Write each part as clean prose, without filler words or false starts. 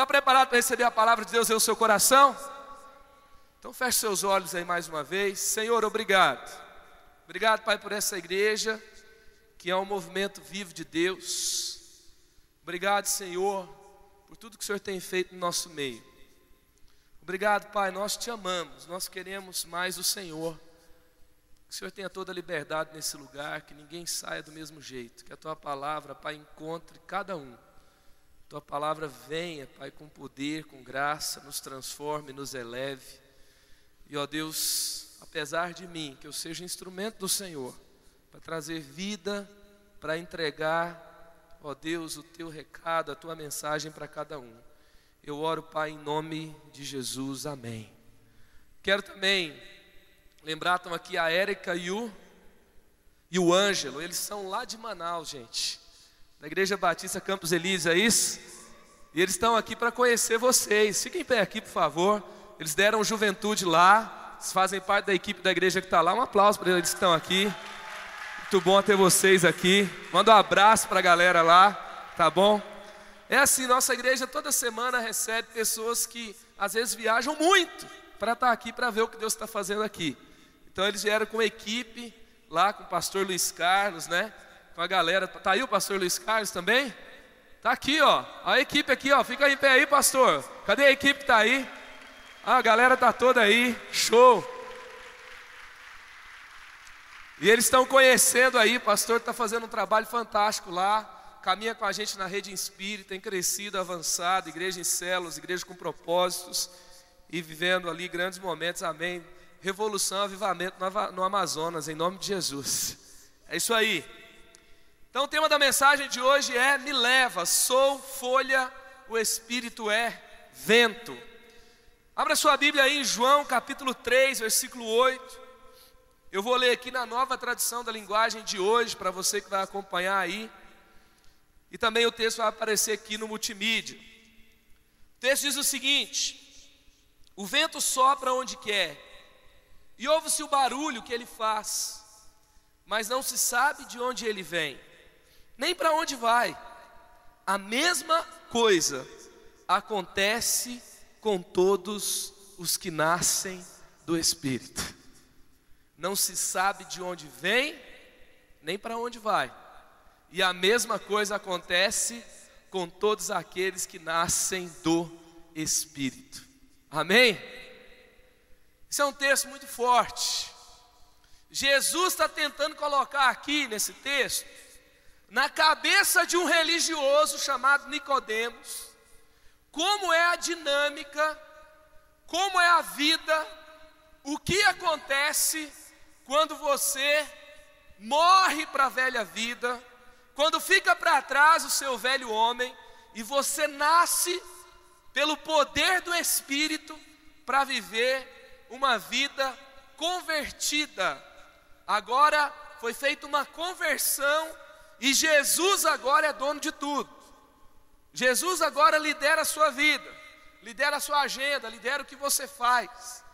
Está preparado para receber a palavra de Deus em seu coração? Então feche seus olhos aí mais uma vez. Senhor, obrigado. Obrigado, Pai, por essa igreja, que é um movimento vivo de Deus. Obrigado, Senhor, por tudo que o Senhor tem feito no nosso meio. Obrigado, Pai, nós te amamos, nós queremos mais o Senhor. Que o Senhor tenha toda a liberdade nesse lugar, que ninguém saia do mesmo jeito. Que a Tua palavra, Pai, encontre cada um. Tua palavra venha, Pai, com poder, com graça, nos transforme, nos eleve. E, ó Deus, apesar de mim, que eu seja instrumento do Senhor, para trazer vida, para entregar, ó Deus, o Teu recado, a Tua mensagem para cada um. Eu oro, Pai, em nome de Jesus, amém. Quero também lembrar, estão aqui a Érica e o Ângelo, eles são lá de Manaus, gente. Da Igreja Batista Campos Elísio, é isso? E eles estão aqui para conhecer vocês. Fiquem em pé aqui, por favor. Eles deram juventude lá, eles fazem parte da equipe da igreja que está lá. Um aplauso para eles que estão aqui. Muito bom ter vocês aqui. Manda um abraço para a galera lá, tá bom? É assim, nossa igreja toda semana recebe pessoas que às vezes viajam muito para estar aqui, para ver o que Deus está fazendo aqui. Então eles vieram com a equipe lá, com o pastor Luiz Carlos, né? Com a galera. Tá aí o pastor Luiz Carlos também? Tá aqui, ó. A equipe aqui, ó. Fica em pé aí, pastor. Cadê a equipe que tá aí? Ah, a galera tá toda aí. Show. E eles estão conhecendo aí, o pastor está fazendo um trabalho fantástico lá. Caminha com a gente na Rede Inspire, tem crescido, avançado, igreja em células, igreja com propósitos e vivendo ali grandes momentos, amém. Revolução, avivamento no Amazonas, em nome de Jesus. É isso aí. Então o tema da mensagem de hoje é: me leva, sou folha, o Espírito é vento. Abra sua Bíblia aí em João capítulo 3, versículo 8. Eu vou ler aqui na nova tradução da linguagem de hoje, para você que vai acompanhar aí. E também o texto vai aparecer aqui no multimídia. O texto diz o seguinte: o vento sopra onde quer, e ouve-se o barulho que ele faz, mas não se sabe de onde ele vem, nem para onde vai. A mesma coisa acontece com todos os que nascem do Espírito. Não se sabe de onde vem, nem para onde vai. E a mesma coisa acontece com todos aqueles que nascem do Espírito. Amém? Isso é um texto muito forte. Jesus está tentando colocar aqui nesse texto, na cabeça de um religioso chamado Nicodemos, como é a dinâmica, como é a vida, o que acontece quando você morre para a velha vida, quando fica para trás o seu velho homem e você nasce pelo poder do Espírito para viver uma vida convertida. Agora foi feita uma conversão e Jesus agora é dono de tudo. Jesus agora lidera a sua vida, lidera a sua agenda, lidera o que você faz.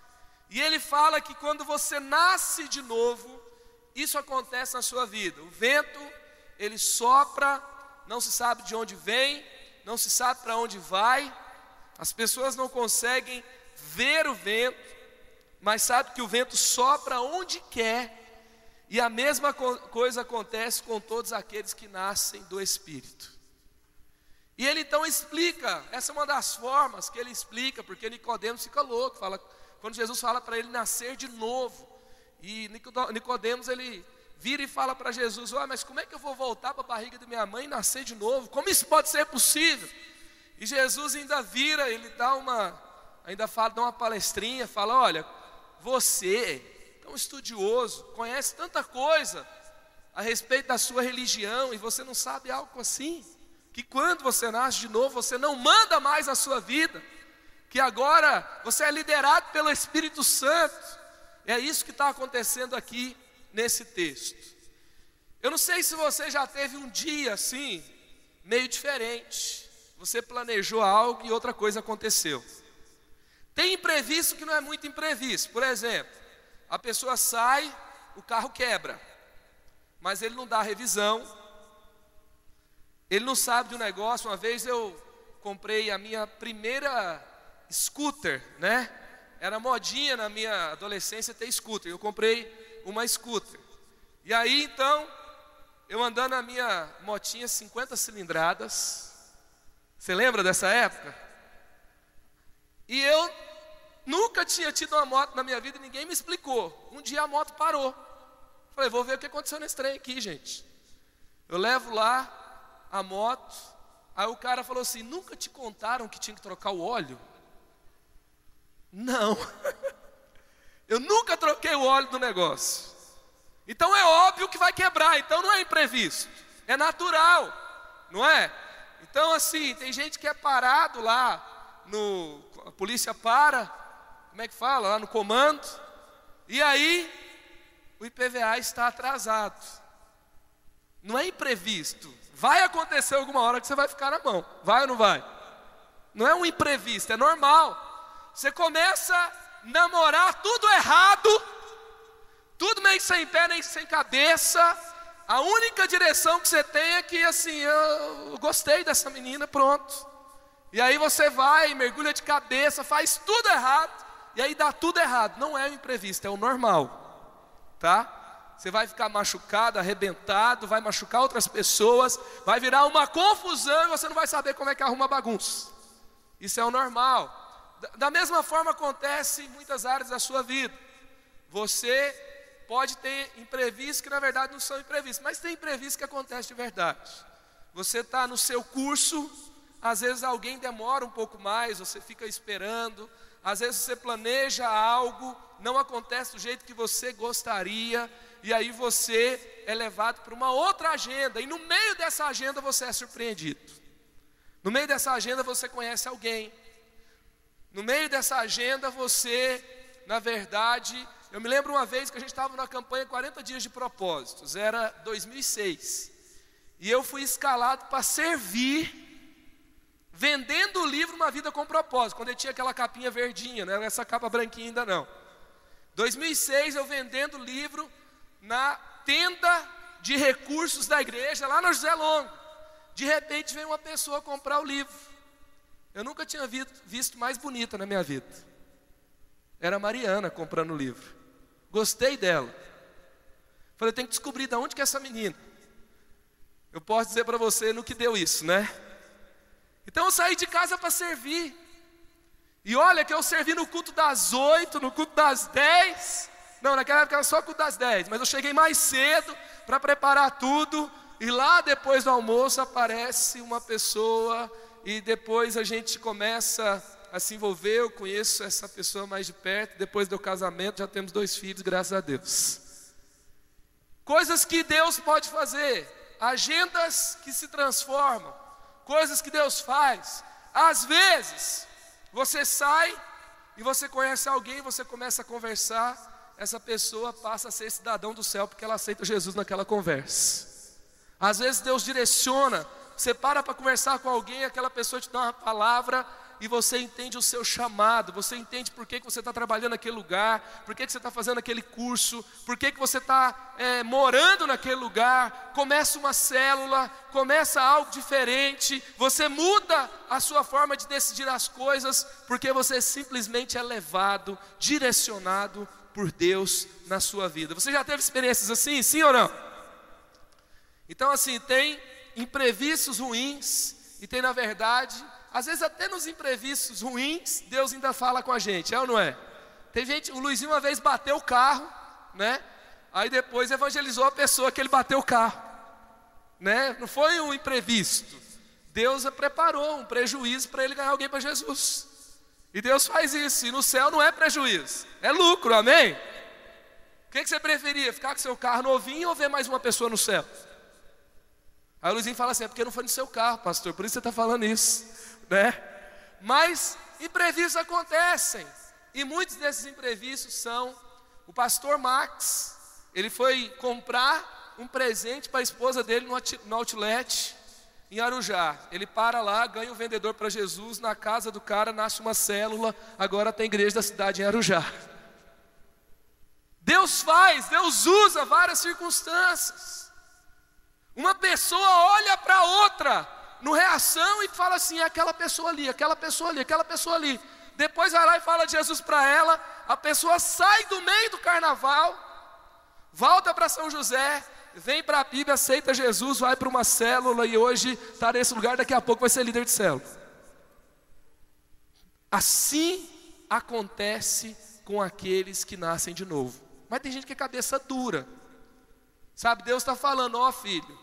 E ele fala que quando você nasce de novo, isso acontece na sua vida. O vento, ele sopra, não se sabe de onde vem, não se sabe para onde vai. As pessoas não conseguem ver o vento, mas sabem que o vento sopra onde quer. E a mesma coisa acontece com todos aqueles que nascem do Espírito. E ele então explica, essa é uma das formas que ele explica, porque Nicodemos fica louco, quando Jesus fala para ele nascer de novo. E Nicodemos, ele vira e fala para Jesus: mas como é que eu vou voltar para a barriga da minha mãe e nascer de novo? Como isso pode ser possível? E Jesus ainda vira, ele dá uma palestrinha, fala: olha, você, tão estudioso, conhece tanta coisa a respeito da sua religião, e você não sabe algo assim, que quando você nasce de novo, você não manda mais a sua vida, que agora você é liderado pelo Espírito Santo. É isso que está acontecendo aqui nesse texto. Eu não sei se você já teve um dia assim, meio diferente. Você planejou algo e outra coisa aconteceu. Tem imprevisto que não é muito imprevisto. Por exemplo, a pessoa sai, o carro quebra, mas ele não dá revisão, ele não sabe de um negócio. Uma vez comprei a minha primeira scooter, né? Era modinha na minha adolescência ter scooter. Eu comprei uma scooter. E aí então, eu andando na minha motinha 50 cilindradas. Você lembra dessa época? E eu nunca tinha tido uma moto na minha vida e ninguém me explicou. Um dia a moto parou. Falei, vou ver o que aconteceu nesse trem aqui, gente. Eu levo lá a moto. Aí o cara falou assim, nunca te contaram que tinha que trocar o óleo? Não. Eu nunca troquei o óleo do negócio. Então é óbvio que vai quebrar, então não é imprevisto. É natural, não é? Então assim, tem gente que é parado lá, a polícia para, como é que fala? Lá no comando. E aí, o IPVA está atrasado. Não é imprevisto. Vai acontecer alguma hora que você vai ficar na mão. Vai ou não vai? Não é um imprevisto, é normal. Você começa a namorar tudo errado, tudo meio sem pé, nem sem cabeça. A única direção que você tem é que assim, eu gostei dessa menina, pronto. E aí você vai, mergulha de cabeça, faz tudo errado, e aí dá tudo errado. Não é o imprevisto, é o normal, tá? Você vai ficar machucado, arrebentado, vai machucar outras pessoas, vai virar uma confusão e você não vai saber como é que arruma a bagunça. Isso é o normal. Da mesma forma acontece em muitas áreas da sua vida. Você pode ter imprevistos que na verdade não são imprevistos, mas tem imprevistos que acontecem de verdade. Você está no seu curso, às vezes alguém demora um pouco mais, você fica esperando. Às vezes você planeja algo, não acontece do jeito que você gostaria, e aí você é levado para uma outra agenda, e no meio dessa agenda você é surpreendido. No meio dessa agenda você conhece alguém. No meio dessa agenda você, na verdade, eu me lembro uma vez que a gente estava na campanha 40 dias de propósitos, era 2006. E eu fui escalado para servir, vendendo o livro Uma Vida com Propósito, quando ele tinha aquela capinha verdinha, não era essa capa branquinha ainda não. 2006 eu vendendo o livro na tenda de recursos da igreja, lá no José Longo. De repente veio uma pessoa comprar o livro. Eu nunca tinha visto mais bonita na minha vida. Era a Mariana comprando o livro. Gostei dela. Falei, eu tenho que descobrir de onde que é essa menina. Eu posso dizer para você no que deu isso, né? Então eu saí de casa para servir. E olha que eu servi no culto das 8, no culto das 10. Não, naquela época era só o culto das 10. Mas eu cheguei mais cedo para preparar tudo. E lá depois do almoço aparece uma pessoa. E depois a gente começa a se envolver. Eu conheço essa pessoa mais de perto. Depois do casamento já temos 2 filhos, graças a Deus. Coisas que Deus pode fazer. Agendas que se transformam. Coisas que Deus faz. Às vezes, você sai e você conhece alguém, você começa a conversar, essa pessoa passa a ser cidadão do céu porque ela aceita Jesus naquela conversa. Às vezes Deus direciona, você para conversar com alguém, aquela pessoa te dá uma palavra e você entende o seu chamado, você entende por que você está trabalhando naquele lugar, por que você está fazendo aquele curso, por que você está morando naquele lugar. Começa uma célula, começa algo diferente, você muda a sua forma de decidir as coisas, porque você simplesmente é levado, direcionado por Deus na sua vida. Você já teve experiências assim, sim ou não? Então assim, tem imprevistos ruins e tem na verdade... Às vezes até nos imprevistos ruins, Deus ainda fala com a gente, é ou não é? Tem gente, o Luizinho uma vez bateu o carro, né? Aí depois evangelizou a pessoa que ele bateu o carro, né? Não foi um imprevisto. Deus preparou um prejuízo para ele ganhar alguém para Jesus. E Deus faz isso, e no céu não é prejuízo, é lucro, amém? O que você preferia, ficar com seu carro novinho ou ver mais uma pessoa no céu? Aí o Luizinho fala assim, é porque não foi no seu carro, pastor, por isso você está falando isso. Né? Mas imprevistos acontecem. E muitos desses imprevistos são... O pastor Max, ele foi comprar um presente para a esposa dele no outlet em Arujá. Ele para lá, ganha um vendedor para Jesus. Na casa do cara nasce uma célula. Agora tem igreja da cidade em Arujá. Deus faz, Deus usa várias circunstâncias. Uma pessoa olha para outra no reação e fala assim, aquela pessoa ali, aquela pessoa ali, aquela pessoa ali. Depois vai lá e fala de Jesus para ela, a pessoa sai do meio do carnaval, volta para São José, vem para a Bíblia, aceita Jesus, vai para uma célula e hoje está nesse lugar, daqui a pouco vai ser líder de célula. Assim acontece com aqueles que nascem de novo. Mas tem gente que é cabeça dura. Sabe, Deus está falando, ó filho,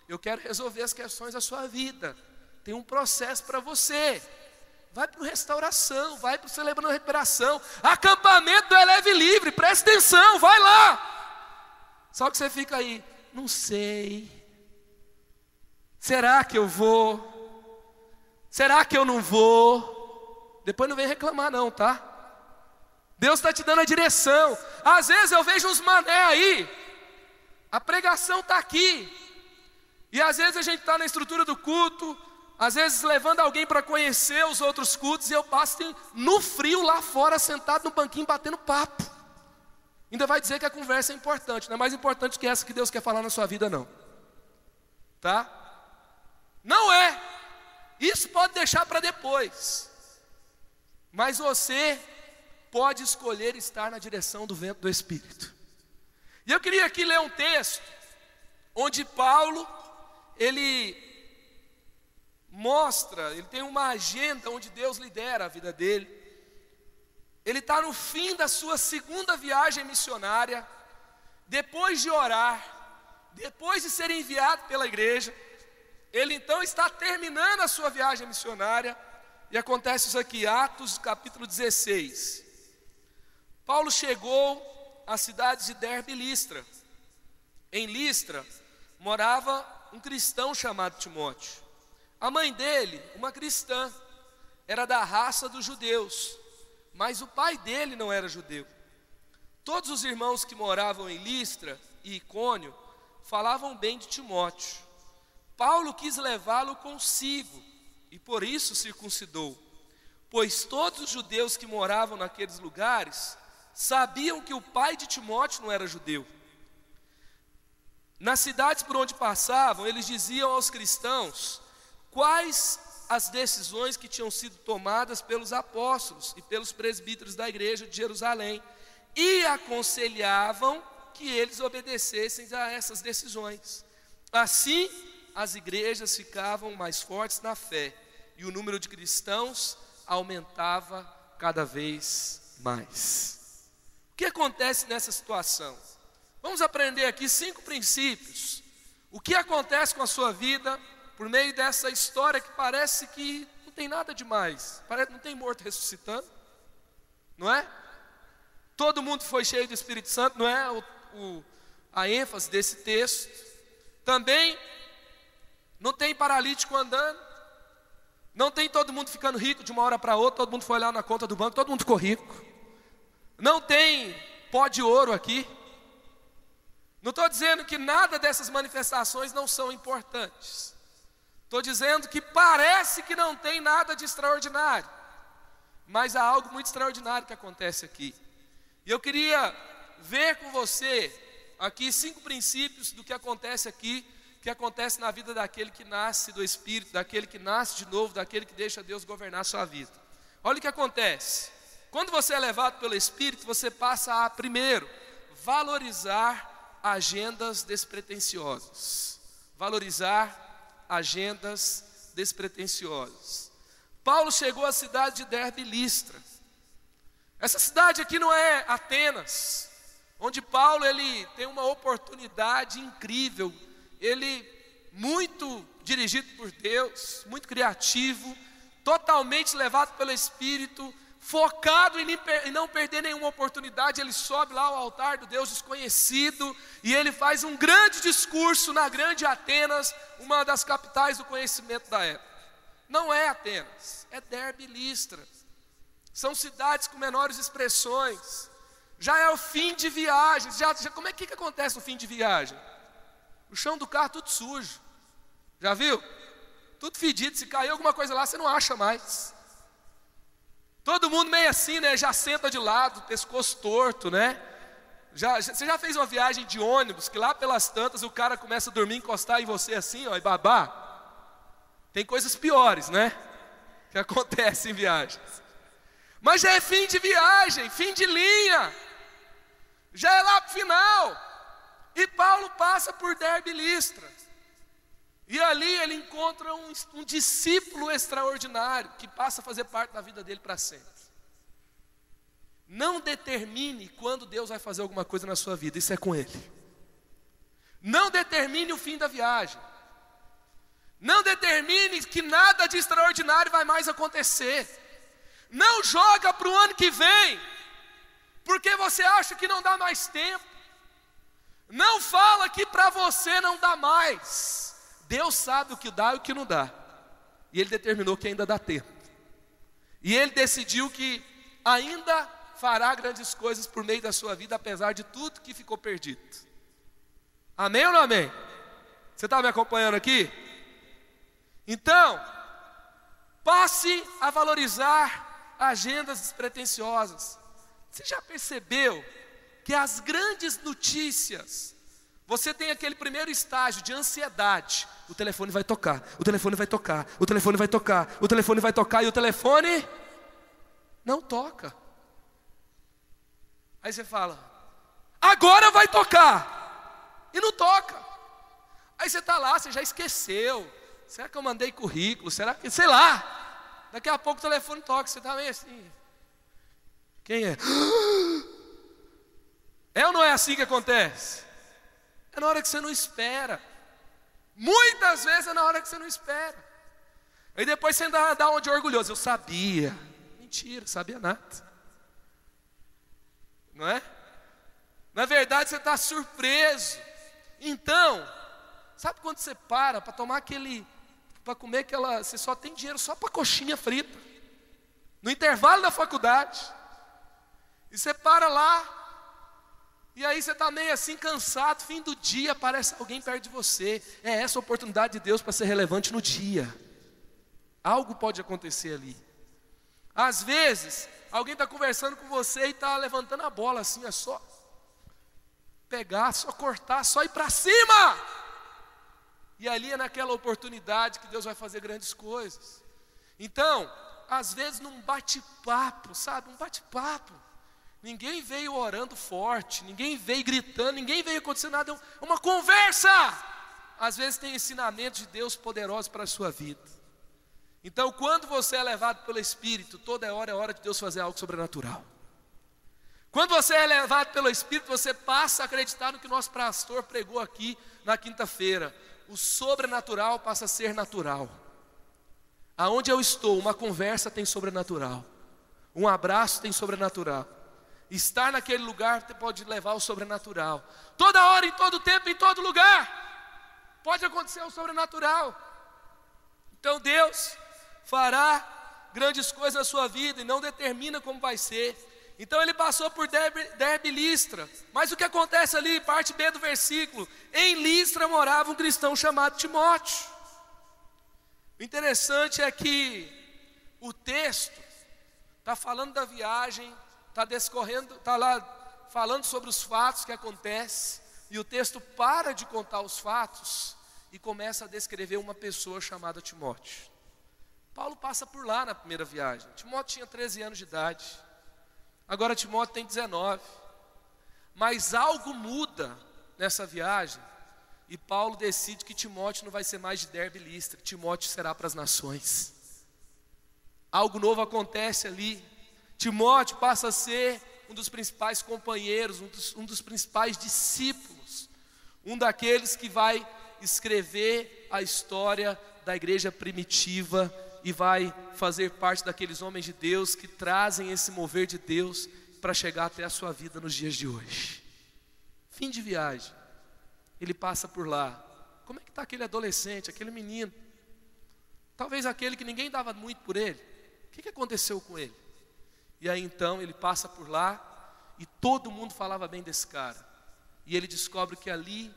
eu quero resolver as questões da sua vida. Tem um processo para você. Vai para restauração, vai para o Celebrando a Recuperação. Acampamento do Eleve Livre, presta atenção, vai lá. Só que você fica aí, não sei. Será que eu vou? Será que eu não vou? Depois não vem reclamar não, tá? Deus está te dando a direção. Às vezes eu vejo uns mané aí, a pregação está aqui, e às vezes a gente está na estrutura do culto, às vezes levando alguém para conhecer os outros cultos, e eu passo no frio lá fora, sentado no banquinho, batendo papo. Ainda vai dizer que a conversa é importante, não é mais importante que essa que Deus quer falar na sua vida não. Tá? Não é. Isso pode deixar para depois. Mas você pode escolher estar na direção do vento do Espírito. E eu queria aqui ler um texto, onde Paulo, ele mostra, ele tem uma agenda onde Deus lidera a vida dele. Ele está no fim da sua segunda viagem missionária, depois de orar, depois de ser enviado pela igreja, ele então está terminando a sua viagem missionária, e acontece isso aqui, Atos capítulo 16. Paulo chegou à cidade de Derbe e Listra. Em Listra morava um cristão chamado Timóteo. A mãe dele, uma cristã, era da raça dos judeus, mas o pai dele não era judeu. Todos os irmãos que moravam em Listra e Icônio falavam bem de Timóteo. Paulo quis levá-lo consigo e por isso circuncidou, pois todos os judeus que moravam naqueles lugares sabiam que o pai de Timóteo não era judeu. Nas cidades por onde passavam, eles diziam aos cristãos quais as decisões que tinham sido tomadas pelos apóstolos e pelos presbíteros da igreja de Jerusalém, e aconselhavam que eles obedecessem a essas decisões. Assim, as igrejas ficavam mais fortes na fé, e o número de cristãos aumentava cada vez mais. O que acontece nessa situação? Vamos aprender aqui 5 princípios. O que acontece com a sua vida por meio dessa história que parece que não tem nada demais, parece que não tem morto ressuscitando, não é? Todo mundo foi cheio do Espírito Santo, não é a ênfase desse texto. Também não tem paralítico andando, não tem todo mundo ficando rico de uma hora para outra, todo mundo foi olhar na conta do banco, todo mundo ficou rico. Não tem pó de ouro aqui. Não estou dizendo que nada dessas manifestações não são importantes. Estou dizendo que parece que não tem nada de extraordinário, mas há algo muito extraordinário que acontece aqui. E eu queria ver com você aqui 5 princípios do que acontece aqui, que acontece na vida daquele que nasce do Espírito, daquele que nasce de novo, daquele que deixa Deus governar a sua vida. Olha o que acontece. Quando você é levado pelo Espírito, você passa a, primeiro, valorizar agendas despretensiosas. Valorizar agendas despretensiosas. Paulo chegou à cidade de Derbe e Listra. Essa cidade aqui não é Atenas, onde Paulo ele tem uma oportunidade incrível. Ele muito dirigido por Deus, muito criativo, totalmente levado pelo Espírito, focado em não perder nenhuma oportunidade. Ele sobe lá ao altar do Deus desconhecido e ele faz um grande discurso na grande Atenas, uma das capitais do conhecimento da época. Não é Atenas, é Derbe e Listra. São cidades com menores expressões. Já é o fim de viagem. Como é que acontece no fim de viagem? O chão do carro tudo sujo. Já viu? Tudo fedido. Se cair alguma coisa lá, você não acha mais. Todo mundo meio assim, né? Já senta de lado, pescoço torto, né? Você já fez uma viagem de ônibus, que lá pelas tantas o cara começa a dormir, encostar em você assim, ó, e babar? Tem coisas piores, né? Que acontecem em viagens. Mas já é fim de viagem, fim de linha. Já é lá para o final. E Paulo passa por Derbe e Listra. E ali ele encontra um discípulo extraordinário que passa a fazer parte da vida dele para sempre. Não determine quando Deus vai fazer alguma coisa na sua vida, isso é com Ele. Não determine o fim da viagem. Não determine que nada de extraordinário vai mais acontecer. Não joga para o ano que vem, porque você acha que não dá mais tempo. Não fala que para você não dá mais. Deus sabe o que dá e o que não dá. E Ele determinou que ainda dá tempo. E Ele decidiu que ainda fará grandes coisas por meio da sua vida, apesar de tudo que ficou perdido. Amém ou não amém? Você está me acompanhando aqui? Então, passe a valorizar agendas despretensiosas. Você já percebeu que as grandes notícias, você tem aquele primeiro estágio de ansiedade. O telefone vai tocar, o telefone vai tocar, o telefone vai tocar, o telefone vai tocar, e o telefone não toca. Aí você fala, agora vai tocar, e não toca. Aí você está lá, você já esqueceu. Será que eu mandei currículo? Será que, sei lá. Daqui a pouco o telefone toca, você está meio assim. Quem é? É ou não é assim que acontece? É na hora que você não espera. Muitas vezes é na hora que você não espera. Aí depois você ainda dá uma de orgulhoso. Eu sabia. Mentira, sabia nada. Não é? Na verdade você está surpreso. Então, sabe quando você para tomar para comer aquela, você só tem dinheiro só para coxinha frita. No intervalo da faculdade. E você para lá. E aí você está meio assim cansado, fim do dia, aparece alguém perto de você. É essa a oportunidade de Deus para ser relevante no dia. Algo pode acontecer ali. Às vezes, alguém está conversando com você e está levantando a bola assim, é só pegar, só cortar, só ir para cima. E ali é naquela oportunidade que Deus vai fazer grandes coisas. Então, às vezes num bate-papo, sabe, um bate-papo. Ninguém veio orando forte, ninguém veio gritando, ninguém veio acontecendo nada, é uma conversa. Às vezes tem ensinamentos de Deus poderosos para a sua vida. Então quando você é levado pelo Espírito, toda hora é hora de Deus fazer algo sobrenatural. Quando você é levado pelo Espírito, você passa a acreditar no que o nosso pastor pregou aqui na quinta-feira. O sobrenatural passa a ser natural. Aonde eu estou, uma conversa tem sobrenatural. Um abraço tem sobrenatural. Estar naquele lugar pode levar ao sobrenatural. Toda hora, em todo tempo, em todo lugar, pode acontecer o sobrenatural. Então Deus fará grandes coisas na sua vida e não determina como vai ser. Então ele passou por Derbe e Listra. Mas o que acontece ali, parte B do versículo? Em Listra morava um cristão chamado Timóteo. O interessante é que o texto está falando da viagem, está discorrendo, está lá falando sobre os fatos que acontecem, e o texto para de contar os fatos e começa a descrever uma pessoa chamada Timóteo. Paulo passa por lá na primeira viagem. Timóteo tinha 13 anos de idade, agora Timóteo tem 19. Mas algo muda nessa viagem, e Paulo decide que Timóteo não vai ser mais de Derbe e Listra, Timóteo será para as nações. Algo novo acontece ali. Timóteo passa a ser um dos principais companheiros, um dos principais discípulos, um daqueles que vai escrever a história da igreja primitiva e vai fazer parte daqueles homens de Deus que trazem esse mover de Deus para chegar até a sua vida nos dias de hoje. Fim de viagem, ele passa por lá. Como é que está aquele adolescente, aquele menino? Talvez aquele que ninguém dava muito por ele. O que aconteceu com ele? E aí então ele passa por lá e todo mundo falava bem desse cara. E ele descobre que ali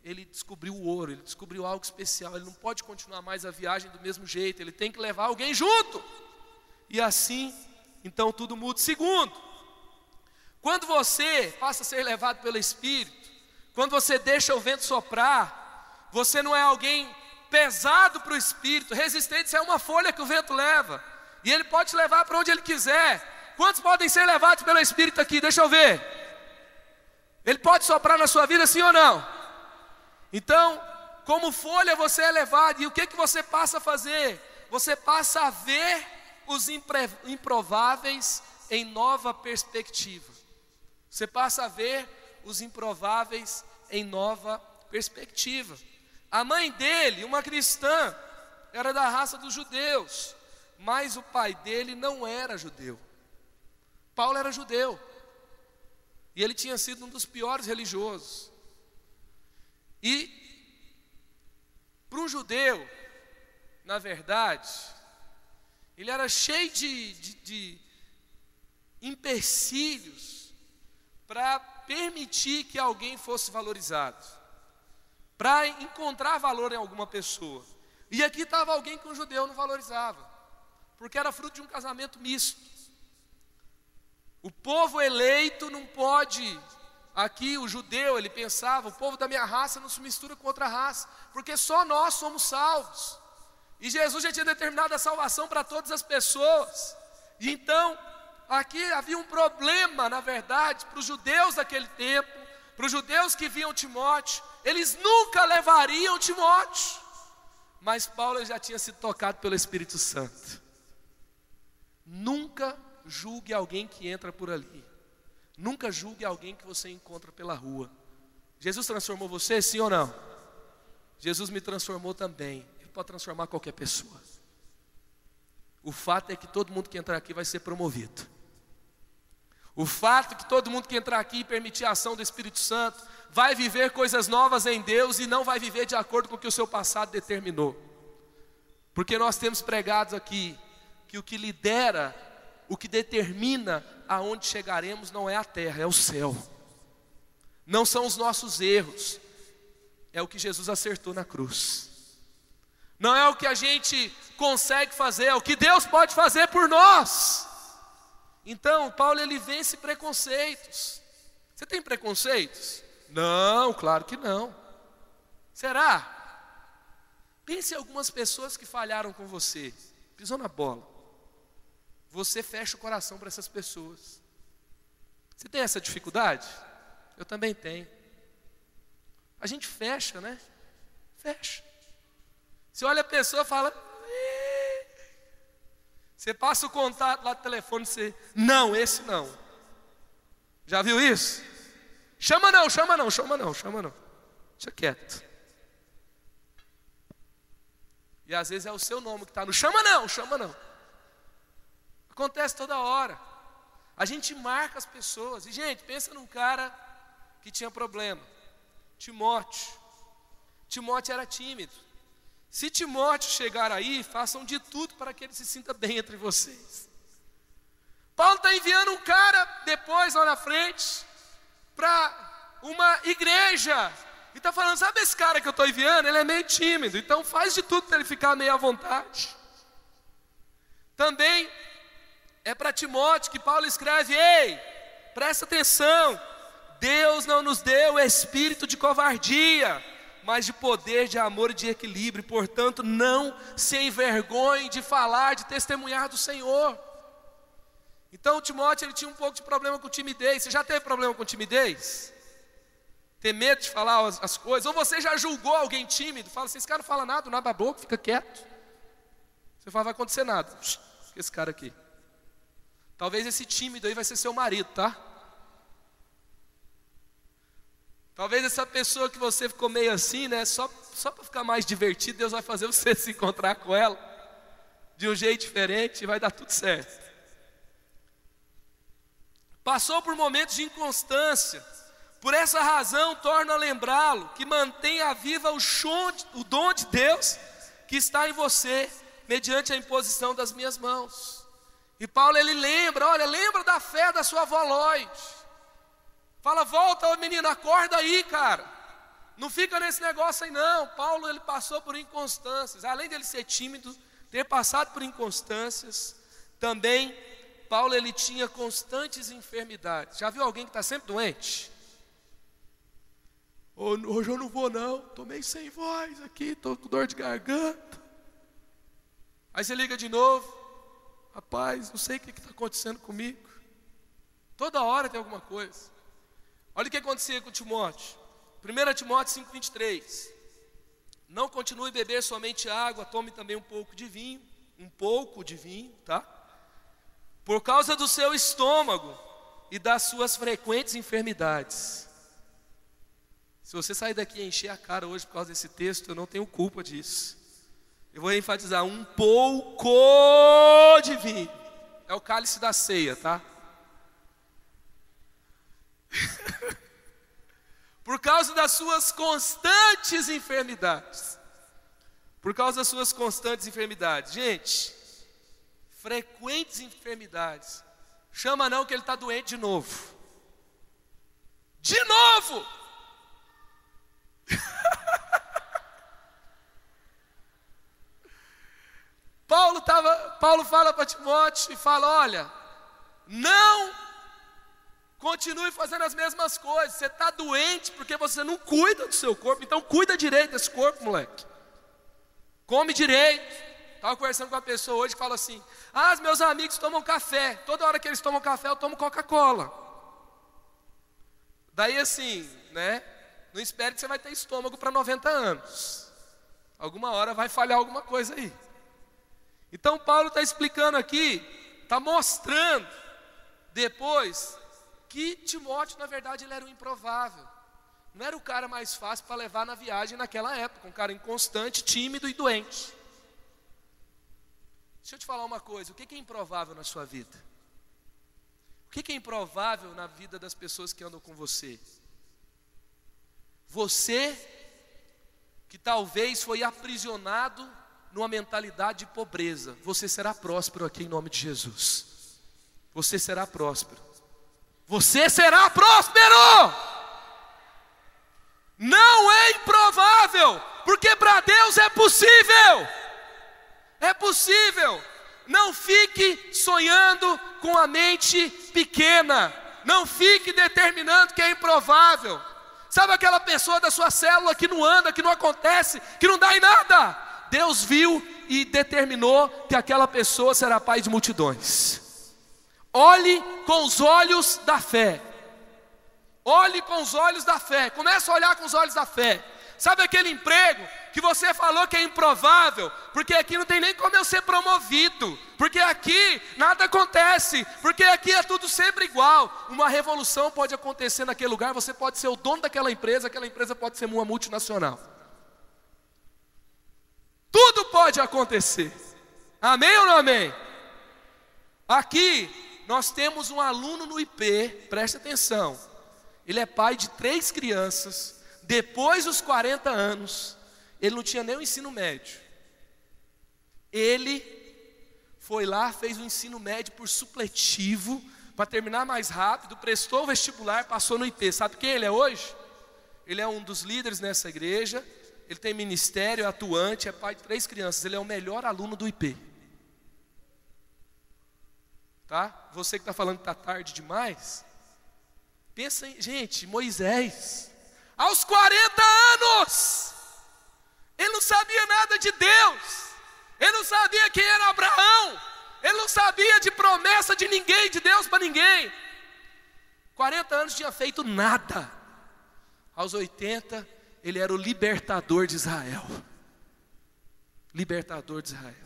ele descobriu o ouro, ele descobriu algo especial. Ele não pode continuar mais a viagem do mesmo jeito, ele tem que levar alguém junto. E assim, então tudo muda. Segundo, quando você passa a ser levado pelo Espírito, quando você deixa o vento soprar, você não é alguém pesado para o espírito. Resistência é uma folha que o vento leva, e ele pode te levar para onde ele quiser. Quantos podem ser levados pelo espírito aqui? Deixa eu ver. Ele pode soprar na sua vida, sim ou não? Então, como folha você é levado, e o que você passa a fazer? Você passa a ver os improváveis em nova perspectiva. Você passa a ver os improváveis em nova perspectiva. A mãe dele, uma cristã, era da raça dos judeus, mas o pai dele não era judeu. Paulo era judeu, e ele tinha sido um dos piores religiosos. E para um judeu, na verdade, ele era cheio de empecilhos para permitir que alguém fosse valorizado, para encontrar valor em alguma pessoa. E aqui estava alguém que um judeu não valorizava, porque era fruto de um casamento misto. O povo eleito não pode, aqui o judeu, ele pensava, o povo da minha raça não se mistura com outra raça, porque só nós somos salvos. E Jesus já tinha determinado a salvação para todas as pessoas. E então, aqui havia um problema, na verdade, para os judeus daquele tempo, para os judeus que viam Timóteo. Eles nunca levariam Timóteo, mas Paulo já tinha sido tocado pelo Espírito Santo. Nunca julgue alguém que entra por ali. Nunca julgue alguém que você encontra pela rua. Jesus transformou você, sim ou não? Jesus me transformou também. Ele pode transformar qualquer pessoa. O fato é que todo mundo que entrar aqui vai ser promovido. O fato é que todo mundo que entrar aqui e permitir a ação do Espírito Santo vai viver coisas novas em Deus e não vai viver de acordo com o que o seu passado determinou. Porque nós temos pregado aqui que o que lidera, o que determina aonde chegaremos não é a terra, é o céu. Não são os nossos erros, é o que Jesus acertou na cruz. Não é o que a gente consegue fazer, é o que Deus pode fazer por nós. Então, Paulo, ele vence preconceitos. Você tem preconceitos? Não, claro que não. Será? Pense em algumas pessoas que falharam com você, pisou na bola. Você fecha o coração para essas pessoas. Você tem essa dificuldade? Eu também tenho. A gente fecha, né? Fecha. Você olha a pessoa e fala... Você passa o contato lá do telefone, você... Não, esse não. Já viu isso? Chama não, chama não, chama não, chama não. Deixa quieto. E às vezes é o seu nome que está no chama não, chama não. Acontece toda hora. A gente marca as pessoas. E gente, pensa num cara que tinha problema. Timóteo. Timóteo era tímido. Se Timóteo chegar aí, façam de tudo para que ele se sinta bem entre vocês. Paulo está enviando um cara depois, lá na frente, para uma igreja. E está falando, sabe esse cara que eu estou enviando? Ele é meio tímido, então faz de tudo para ele ficar meio à vontade. Também é para Timóteo que Paulo escreve, ei, presta atenção, Deus não nos deu espírito de covardia, mas de poder, de amor e de equilíbrio. Portanto, não se envergonhe de falar, de testemunhar do Senhor. Então, Timóteo, ele tinha um pouco de problema com timidez. Você já teve problema com timidez? Ter medo de falar as coisas? Ou você já julgou alguém tímido? Fala assim, esse cara não fala nada, não abre a boca, fica quieto. Você fala, vai acontecer nada. Esse cara aqui. Talvez esse tímido aí vai ser seu marido, tá? Talvez essa pessoa que você ficou meio assim, né? Só para ficar mais divertido, Deus vai fazer você se encontrar com ela de um jeito diferente e vai dar tudo certo. Passou por momentos de inconstância. Por essa razão, torno a lembrá-lo que mantenha viva o dom de Deus que está em você, mediante a imposição das minhas mãos. E Paulo, ele lembra, olha, lembra da fé da sua avó Lloyd. Fala, volta, ô menino, acorda aí, cara. Não fica nesse negócio aí não. Paulo, ele passou por inconstâncias. Além de ele ser tímido, ter passado por inconstâncias, também Paulo, ele tinha constantes enfermidades. Já viu alguém que está sempre doente? Hoje eu não vou não, estou meio sem voz aqui, estou com dor de garganta. Aí você liga de novo, rapaz, não sei o que está acontecendo comigo. Toda hora tem alguma coisa. Olha o que acontecia com Timóteo. 1 Timóteo 5,23. Não continue a beber somente água, tome também um pouco de vinho, tá? Por causa do seu estômago e das suas frequentes enfermidades. Se você sair daqui e encher a cara hoje por causa desse texto, eu não tenho culpa disso. Eu vou enfatizar um pouco de vinho. É o cálice da ceia, tá? Por causa das suas constantes enfermidades. Por causa das suas constantes enfermidades. Gente, frequentes enfermidades. Chama não que ele está doente de novo. De novo! Paulo fala para Timóteo e fala, olha, não continue fazendo as mesmas coisas. Você está doente porque você não cuida do seu corpo. Então cuida direito desse corpo, moleque. Come direito. Estava conversando com uma pessoa hoje que fala assim, os meus amigos tomam café. Toda hora que eles tomam café eu tomo Coca-Cola. Daí assim, né? Não espere que você vai ter estômago para 90 anos. Alguma hora vai falhar alguma coisa aí. Então Paulo está explicando aqui, está mostrando depois que Timóteo, na verdade, ele era um improvável. Não era o cara mais fácil para levar na viagem naquela época, um cara inconstante, tímido e doente. Deixa eu te falar uma coisa, o que é improvável na sua vida? O que é improvável na vida das pessoas que andam com você? Você que talvez foi aprisionado numa mentalidade de pobreza, você será próspero aqui em nome de Jesus. Você será próspero. Você será próspero! Não é improvável, porque para Deus é possível. É possível. Não fique sonhando com a mente pequena. Não fique determinando que é improvável. Sabe aquela pessoa da sua célula que não anda, que não acontece, que não dá em nada? Deus viu e determinou que aquela pessoa será pai de multidões. Olhe com os olhos da fé. Olhe com os olhos da fé. Comece a olhar com os olhos da fé. Sabe aquele emprego que você falou que é improvável? Porque aqui não tem nem como eu ser promovido. Porque aqui nada acontece. Porque aqui é tudo sempre igual. Uma revolução pode acontecer naquele lugar. Você pode ser o dono daquela empresa. Aquela empresa pode ser uma multinacional. Tudo pode acontecer. Amém ou não amém? Aqui nós temos um aluno no IP. Preste atenção. Ele é pai de 3 crianças. Depois dos 40 anos, ele não tinha nem o ensino médio. Ele foi lá, fez o ensino médio por supletivo, para terminar mais rápido, prestou o vestibular, passou no IP. Sabe quem ele é hoje? Ele é um dos líderes nessa igreja, ele tem ministério, é atuante, é pai de 3 crianças. Ele é o melhor aluno do IP. Tá? Você que está falando que está tarde demais, pensa em, gente, Moisés, aos 40 anos, ele não sabia nada de Deus, ele não sabia quem era Abraão, ele não sabia de promessa de ninguém, de Deus para ninguém. 40 anos tinha feito nada. Aos 80, ele era o libertador de Israel. Libertador de Israel.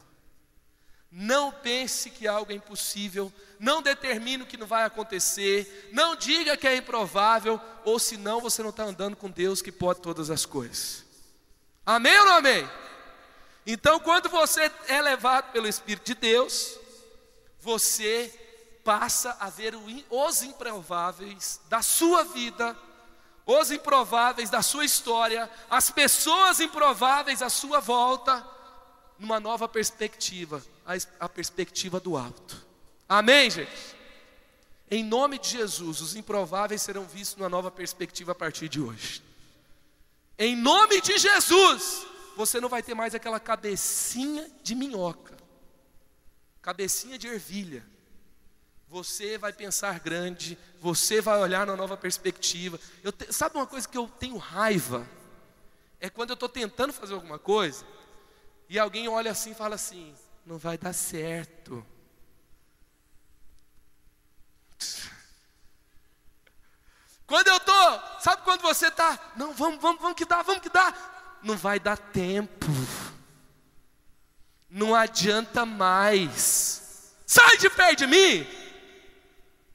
Não pense que algo é impossível, não determine o que não vai acontecer, não diga que é improvável, ou senão você não está andando com Deus que pode todas as coisas. Amém ou não amém? Então quando você é levado pelo Espírito de Deus, você passa a ver os improváveis da sua vida, os improváveis da sua história, as pessoas improváveis à sua volta, numa nova perspectiva, a perspectiva do alto. Amém, gente? Em nome de Jesus, os improváveis serão vistos numa nova perspectiva a partir de hoje. Em nome de Jesus, você não vai ter mais aquela cabecinha de minhoca, cabecinha de ervilha. você vai pensar grande, você vai olhar numa nova perspectiva. Sabe uma coisa que eu tenho raiva? É quando eu estou tentando fazer alguma coisa e alguém olha assim e fala assim: não vai dar certo. Quando eu estou, sabe quando você está, não, vamos que dá. Não vai dar tempo. Não adianta mais. Sai de perto de mim.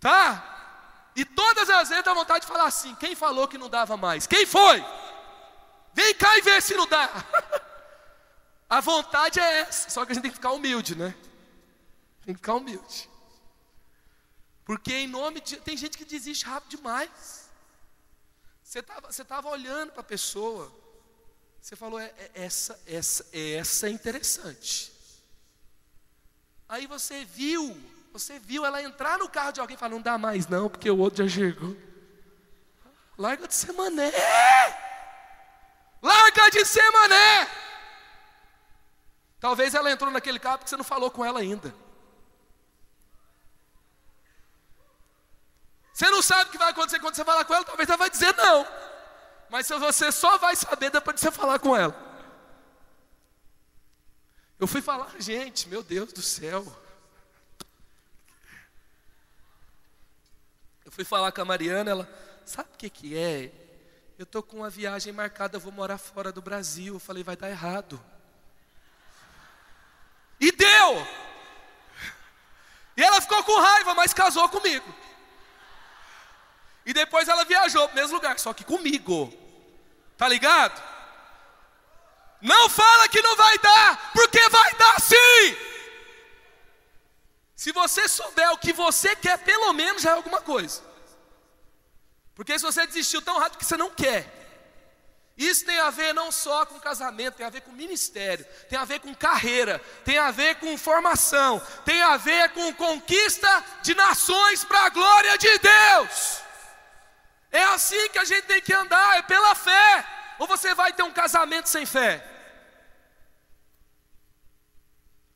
Tá? E todas as vezes dá vontade de falar assim: quem falou que não dava mais? Quem foi? Vem cá e vê se não dá. A vontade é essa. Só que a gente tem que ficar humilde, né? Tem que ficar humilde. Porque em nome de... tem gente que desiste rápido demais. Você estava olhando para a pessoa, você falou: essa é interessante. Aí você viu ela entrar no carro de alguém e falar: não dá mais não, porque o outro já chegou. Larga de ser mané. Larga de ser mané. Talvez ela entrou naquele carro porque você não falou com ela ainda. Você não sabe o que vai acontecer quando você falar com ela. Talvez ela vai dizer não. Mas você só vai saber depois de você falar com ela. Eu fui falar, gente, meu Deus do céu. Eu fui falar com a Mariana, ela, sabe o que é? Eu estou com uma viagem marcada, eu vou morar fora do Brasil. Eu falei: vai dar errado. E deu! E ela ficou com raiva, mas casou comigo. E depois ela viajou para o mesmo lugar, só que comigo. Tá ligado? Não fala que não vai dar, porque vai dar sim! Se você souber o que você quer, pelo menos já é alguma coisa. Porque se você desistiu tão rápido que você não quer. Isso tem a ver não só com casamento, tem a ver com ministério, tem a ver com carreira, tem a ver com formação, tem a ver com conquista de nações para a glória de Deus. É assim que a gente tem que andar, é pela fé. Ou você vai ter um casamento sem fé?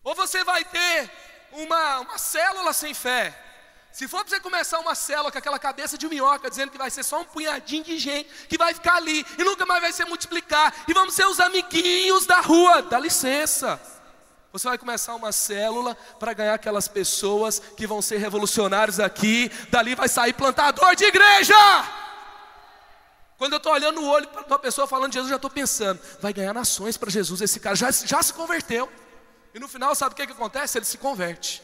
Ou você vai ter uma célula sem fé? Se for para você começar uma célula com aquela cabeça de minhoca, dizendo que vai ser só um punhadinho de gente que vai ficar ali e nunca mais vai se multiplicar, e vamos ser os amiguinhos da rua, dá licença. Você vai começar uma célula para ganhar aquelas pessoas que vão ser revolucionários aqui. Dali vai sair plantador de igreja. Quando eu estou olhando no olho para uma pessoa falando de Jesus, eu já estou pensando: vai ganhar nações para Jesus. Esse cara já se converteu. E no final, sabe o que acontece? Ele se converte.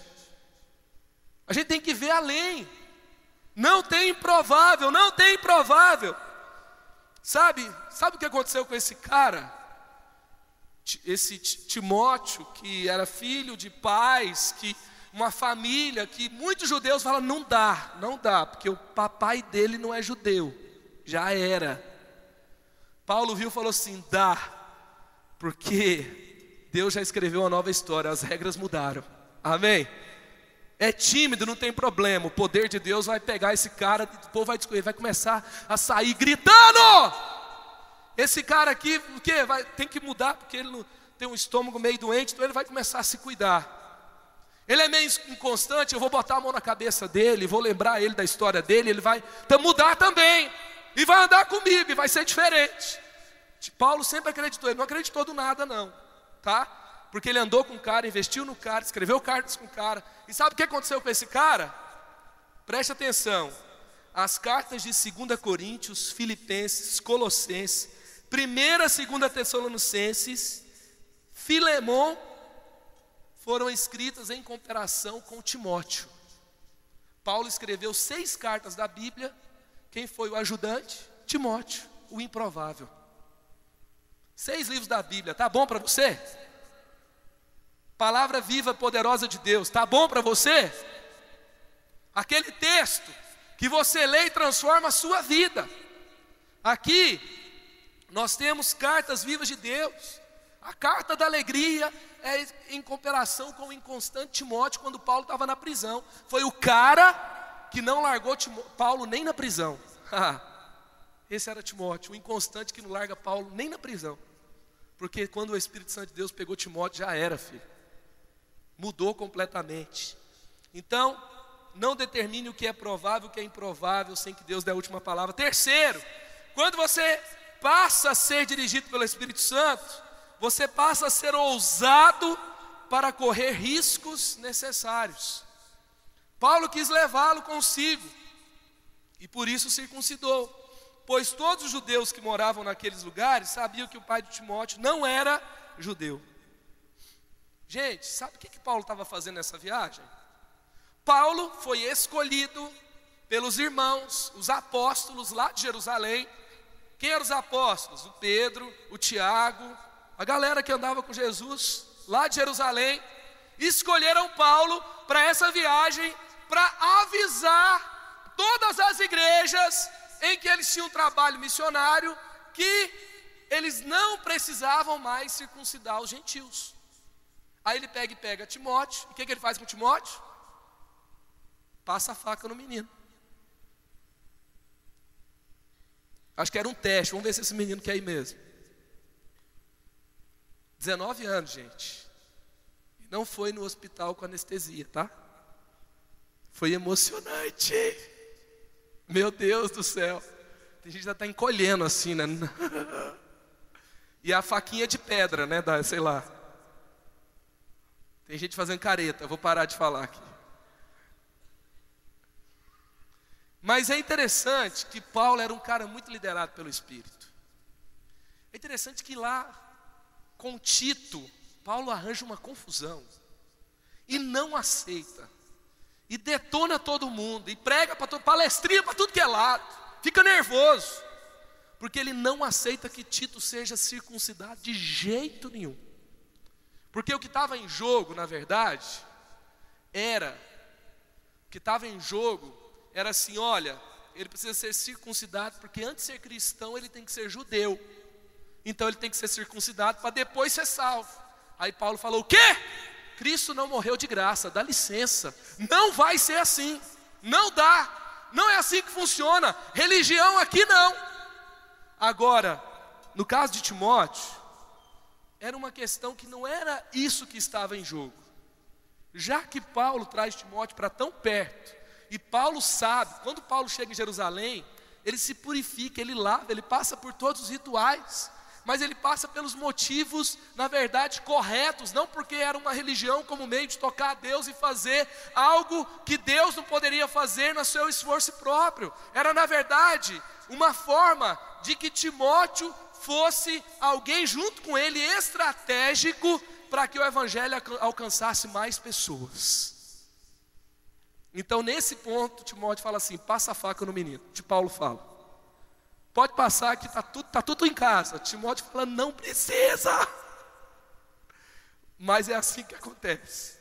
A gente tem que ver além. Não tem improvável, não tem improvável. Sabe o que aconteceu com esse cara? Esse Timóteo, que era filho de pais, que uma família, que muitos judeus falam: não dá, porque o papai dele não é judeu. Já era. Paulo viu e falou assim: dá, porque Deus já escreveu uma nova história, as regras mudaram. Amém? É tímido, não tem problema. O poder de Deus vai pegar esse cara, o povo vai descobrir, vai começar a sair gritando. Esse cara aqui, o quê? Tem que mudar, porque ele não, tem um estômago meio doente, então ele vai começar a se cuidar. Ele é meio inconstante, eu vou botar a mão na cabeça dele, vou lembrar ele da história dele, ele vai mudar também. E vai andar comigo, e vai ser diferente. Paulo sempre acreditou, ele não acreditou do nada não, tá? Porque ele andou com o cara, investiu no cara, escreveu cartas com o cara. E sabe o que aconteceu com esse cara? Preste atenção. As cartas de 2 Coríntios, Filipenses, Colossenses, 1ª e 2ª Tessalonicenses, Filemon, foram escritas em cooperação com Timóteo. Paulo escreveu 6 cartas da Bíblia. Quem foi o ajudante? Timóteo, o improvável. 6 livros da Bíblia, tá bom para você? Palavra viva, poderosa de Deus, tá bom para você? Aquele texto que você lê e transforma a sua vida. Aqui nós temos cartas vivas de Deus. A carta da alegria é em comparação com o inconstante Timóteo, quando Paulo estava na prisão. Foi o cara que não largou Paulo nem na prisão. Esse era Timóteo, o inconstante que não larga Paulo nem na prisão. Porque quando o Espírito Santo de Deus pegou Timóteo, já era, filho. Mudou completamente. Então, não determine o que é provável, o que é improvável, sem que Deus dê a última palavra. Terceiro, quando você passa a ser dirigido pelo Espírito Santo, você passa a ser ousado para correr riscos necessários. Paulo quis levá-lo consigo, e por isso circuncidou, pois todos os judeus que moravam naqueles lugares sabiam que o pai de Timóteo não era judeu. Gente, sabe o que Paulo estava fazendo nessa viagem? Paulo foi escolhido pelos irmãos, os apóstolos lá de Jerusalém. Quem eram os apóstolos? O Pedro, o Tiago, a galera que andava com Jesus lá de Jerusalém. Escolheram Paulo para essa viagem, para avisar todas as igrejas em que eles tinham um trabalho missionário, que eles não precisavam mais circuncidar os gentios. Aí ele pega Timóteo, e o que ele faz com Timóteo? Passa a faca no menino. Acho que era um teste, vamos ver se esse menino quer ir mesmo. 19 anos, gente. E não foi no hospital com anestesia, tá? Foi emocionante. Meu Deus do céu. Tem gente que já está encolhendo assim, né? E a faquinha de pedra, né? Sei lá. Tem gente fazendo careta, eu vou parar de falar aqui. Mas é interessante que Paulo era um cara muito liderado pelo Espírito. É interessante que lá, com Tito, Paulo arranja uma confusão. E não aceita. E detona todo mundo. E prega para todo, palestrinha para tudo que é lado. Fica nervoso. Porque ele não aceita que Tito seja circuncidado de jeito nenhum. Porque o que estava em jogo, na verdade, era assim, olha, ele precisa ser circuncidado, porque antes de ser cristão ele tem que ser judeu. Então ele tem que ser circuncidado para depois ser salvo. Aí Paulo falou, o quê? Cristo não morreu de graça, dá licença. Não vai ser assim, não dá. Não é assim que funciona, religião aqui não. Agora, no caso de Timóteo, era uma questão que não era isso que estava em jogo. Já que Paulo traz Timóteo para tão perto, e Paulo sabe, quando Paulo chega em Jerusalém, ele se purifica, ele lava, ele passa por todos os rituais, mas ele passa pelos motivos, na verdade, corretos, não porque era uma religião como meio de tocar a Deus e fazer algo que Deus não poderia fazer no seu esforço próprio. Era, na verdade, uma forma de que Timóteo fosse alguém junto com ele estratégico para que o evangelho alcançasse mais pessoas. Então nesse ponto Timóteo fala assim, passa a faca no menino. Paulo fala, pode passar que tá tudo em casa. Timóteo fala, não precisa. Mas é assim que acontece.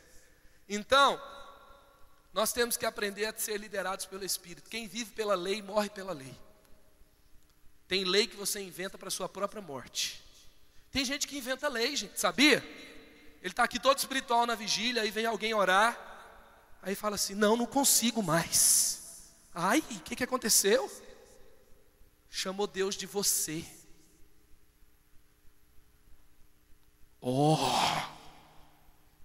Então nós temos que aprender a ser liderados pelo Espírito. Quem vive pela lei morre pela lei. Tem lei que você inventa para a sua própria morte. Tem gente que inventa lei, gente, sabia? Ele está aqui todo espiritual na vigília, aí vem alguém orar, aí fala assim, não consigo mais. Ai, o que aconteceu? Chamou Deus de você. Oh,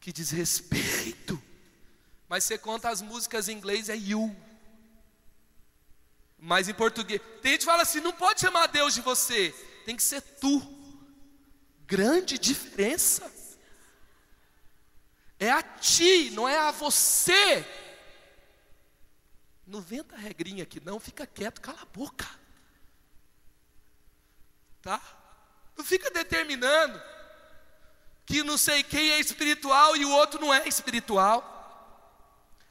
que desrespeito. Mas você conta as músicas em inglês, é you. Mas em português, tem gente que fala assim, não pode chamar Deus de você, tem que ser tu. Grande diferença. É a ti, não é a você. Não venta regrinha aqui não, fica quieto, cala a boca. Tá? Não fica determinando que não sei quem é espiritual e o outro não é espiritual.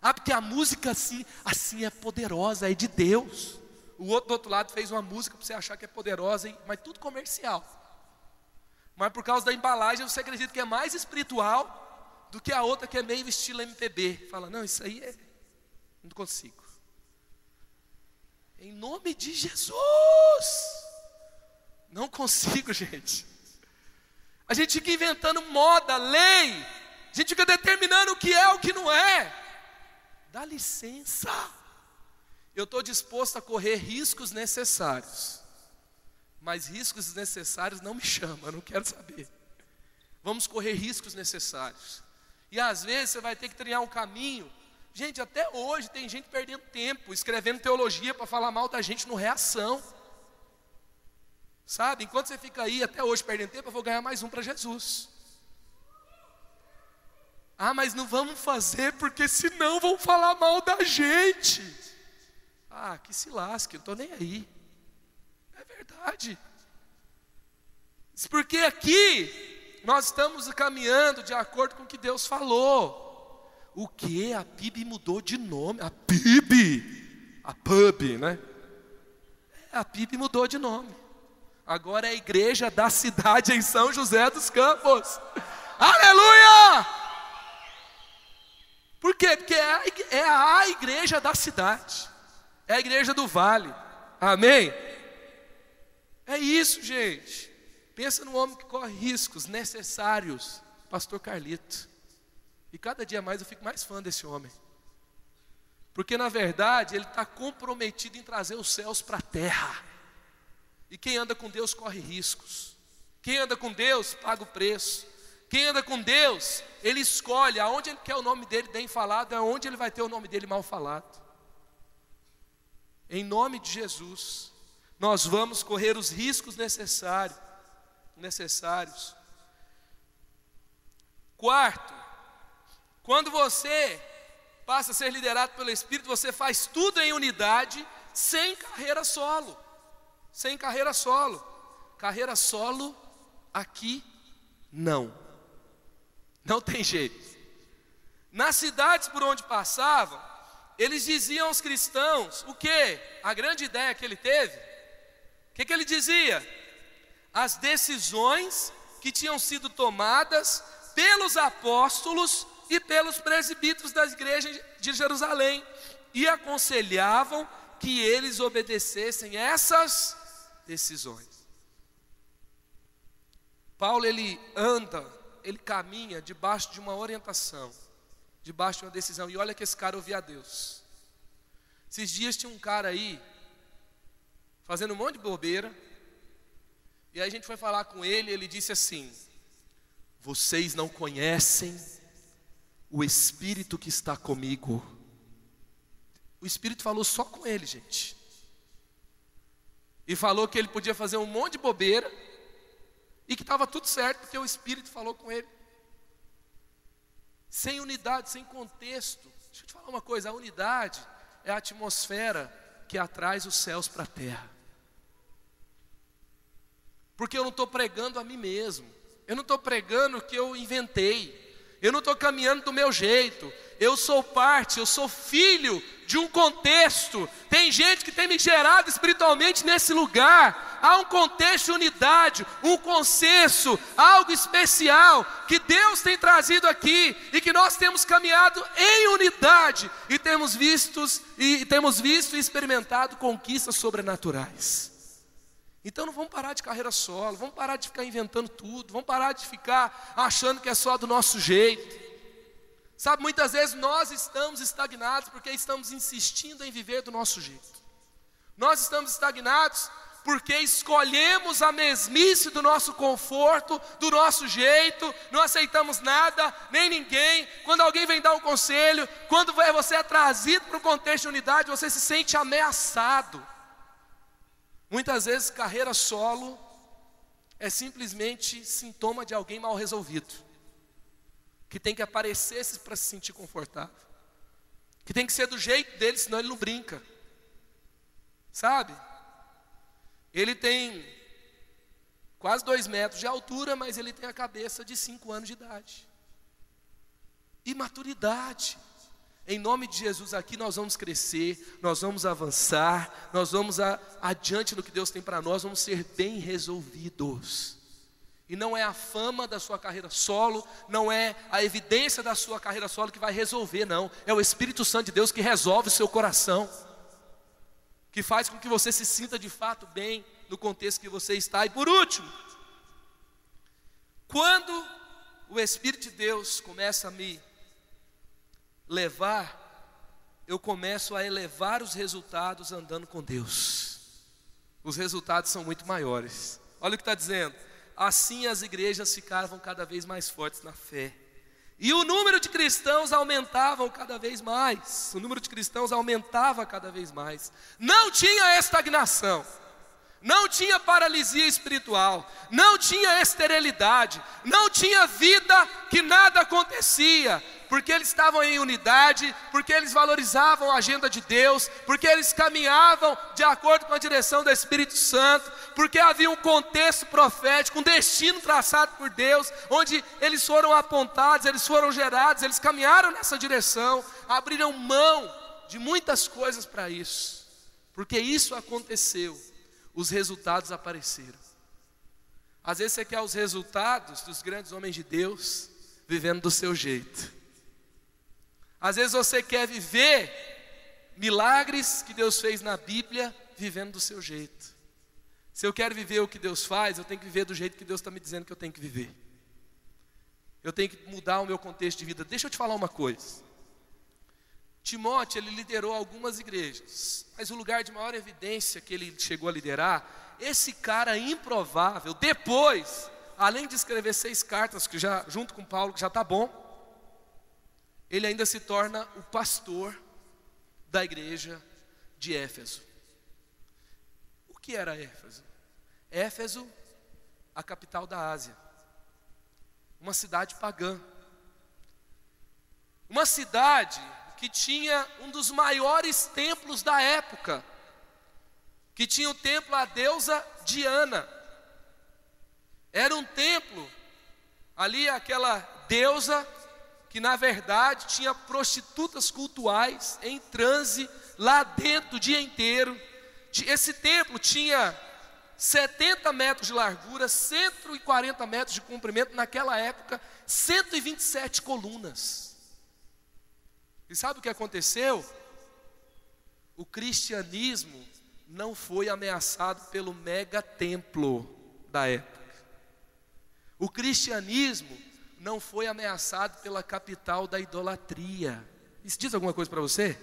Ah, porque a música assim é poderosa, é de Deus. O outro do outro lado fez uma música para você achar que é poderosa, mas tudo comercial. Mas por causa da embalagem você acredita que é mais espiritual do que a outra que é meio estilo MPB. Fala, não, isso aí não consigo. Em nome de Jesus. Não consigo, gente. A gente fica inventando moda, lei. A gente fica determinando o que é, o que não é. Dá licença. Eu estou disposto a correr riscos necessários. Mas riscos desnecessários não me chamam, eu não quero saber. Vamos correr riscos necessários. E às vezes você vai ter que trilhar um caminho Gente, até hoje tem gente perdendo tempo, escrevendo teologia para falar mal da gente no Reação. Sabe, enquanto você fica aí até hoje perdendo tempo, eu vou ganhar mais um para Jesus. Ah, mas não vamos fazer porque senão vão falar mal da gente. Ah, que se lasque, eu não estou nem aí. É verdade. Porque aqui nós estamos caminhando de acordo com o que Deus falou. O que? A PIB mudou de nome. A PIB, a PUB, né? A PIB mudou de nome. Agora é a Igreja da Cidade em São José dos Campos. Aleluia! Por quê? Porque é a igreja da cidade. É a igreja do vale. Amém? É isso, gente. Pensa no homem que corre riscos necessários. Pastor Carlito. E cada dia mais eu fico mais fã desse homem. Porque na verdade ele está comprometido em trazer os céus para a terra. E quem anda com Deus corre riscos. Quem anda com Deus paga o preço. Quem anda com Deus, ele escolhe aonde ele quer o nome dele bem falado, aonde ele vai ter o nome dele mal falado. Em nome de Jesus, nós vamos correr os riscos necessários. Quarto, quando você passa a ser liderado pelo Espírito, você faz tudo em unidade, sem carreira solo. Sem carreira solo. Carreira solo, aqui, não. Não tem jeito. Nas cidades por onde passavam, eles diziam aos cristãos, o quê? A grande ideia que ele teve, o que ele dizia? As decisões que tinham sido tomadas pelos apóstolos e pelos presbíteros da igreja de Jerusalém, e aconselhavam que eles obedecessem essas decisões. Paulo, ele caminha debaixo de uma orientação, debaixo de uma decisão, e olha que esse cara ouvia a Deus. Esses dias tinha um cara aí, fazendo um monte de bobeira, e aí a gente foi falar com ele, ele disse assim: vocês não conhecem o Espírito que está comigo. O Espírito falou só com ele, gente, e falou que ele podia fazer um monte de bobeira, e que estava tudo certo, porque o Espírito falou com ele. Sem unidade, sem contexto. Deixa eu te falar uma coisa, a unidade é a atmosfera que atrai os céus para a terra. Porque eu não estou pregando a mim mesmo. Eu não estou pregando o que eu inventei. Eu não estou caminhando do meu jeito. Eu sou parte, eu sou filho de um contexto. Tem gente que tem me gerado espiritualmente nesse lugar. Há um contexto de unidade, um consenso, algo especial que Deus tem trazido aqui e que nós temos caminhado em unidade e temos visto e experimentado conquistas sobrenaturais. Então não vamos parar de carreira solo, vamos parar de ficar inventando tudo, vamos parar de ficar achando que é só do nosso jeito. Sabe, muitas vezes nós estamos estagnados porque estamos insistindo em viver do nosso jeito. Nós estamos estagnados porque escolhemos a mesmice do nosso conforto, do nosso jeito, não aceitamos nada, nem ninguém. Quando alguém vem dar um conselho, quando você é trazido para um contexto de unidade, você se sente ameaçado. Muitas vezes carreira solo é simplesmente sintoma de alguém mal resolvido, que tem que aparecer para se sentir confortável, que tem que ser do jeito dele, senão ele não brinca. Sabe? Ele tem quase 2 metros de altura, mas ele tem a cabeça de 5 anos de idade. Imaturidade. Em nome de Jesus aqui nós vamos crescer, nós vamos avançar, nós vamos adiante no que Deus tem para nós, vamos ser bem resolvidos. E não é a fama da sua carreira solo, não é a evidência da sua carreira solo que vai resolver, não. É o Espírito Santo de Deus que resolve o seu coração, que faz com que você se sinta de fato bem no contexto que você está. E por último, quando o Espírito de Deus começa a me levar, eu começo a elevar os resultados andando com Deus. Os resultados são muito maiores. Olha o que está dizendo: assim as igrejas ficavam cada vez mais fortes na fé E o número de cristãos aumentava cada vez mais. O número de cristãos aumentava cada vez mais. Não tinha estagnação. Não tinha paralisia espiritual. Não tinha esterilidade. Não tinha vida que nada acontecia. Porque eles estavam em unidade, porque eles valorizavam a agenda de Deus, porque eles caminhavam de acordo com a direção do Espírito Santo, porque havia um contexto profético, um destino traçado por Deus, onde eles foram apontados, eles foram gerados, eles caminharam nessa direção, abriram mão de muitas coisas para isso, porque isso aconteceu, os resultados apareceram. Às vezes você quer os resultados dos grandes homens de Deus, vivendo do seu jeito. Às vezes você quer viver milagres que Deus fez na Bíblia, vivendo do seu jeito. Se eu quero viver o que Deus faz, eu tenho que viver do jeito que Deus está me dizendo que eu tenho que viver. Eu tenho que mudar o meu contexto de vida. Deixa eu te falar uma coisa. Timóteo, ele liderou algumas igrejas, mas o lugar de maior evidência que ele chegou a liderar, esse cara improvável, depois, além de escrever 6 cartas, que já, junto com Paulo, que já está bom, ele ainda se torna o pastor da igreja de Éfeso. O que era Éfeso? Éfeso, a capital da Ásia, uma cidade pagã, uma cidade que tinha um dos maiores templos da época, que tinha o templo à deusa Diana. Era um templo, ali aquela deusa que na verdade tinha prostitutas cultuais em transe lá dentro o dia inteiro. Esse templo tinha 70 metros de largura, 140 metros de comprimento, naquela época 127 colunas. E sabe o que aconteceu? O cristianismo não foi ameaçado pelo mega templo da época. O cristianismo não foi ameaçado pela capital da idolatria. Isso diz alguma coisa para você?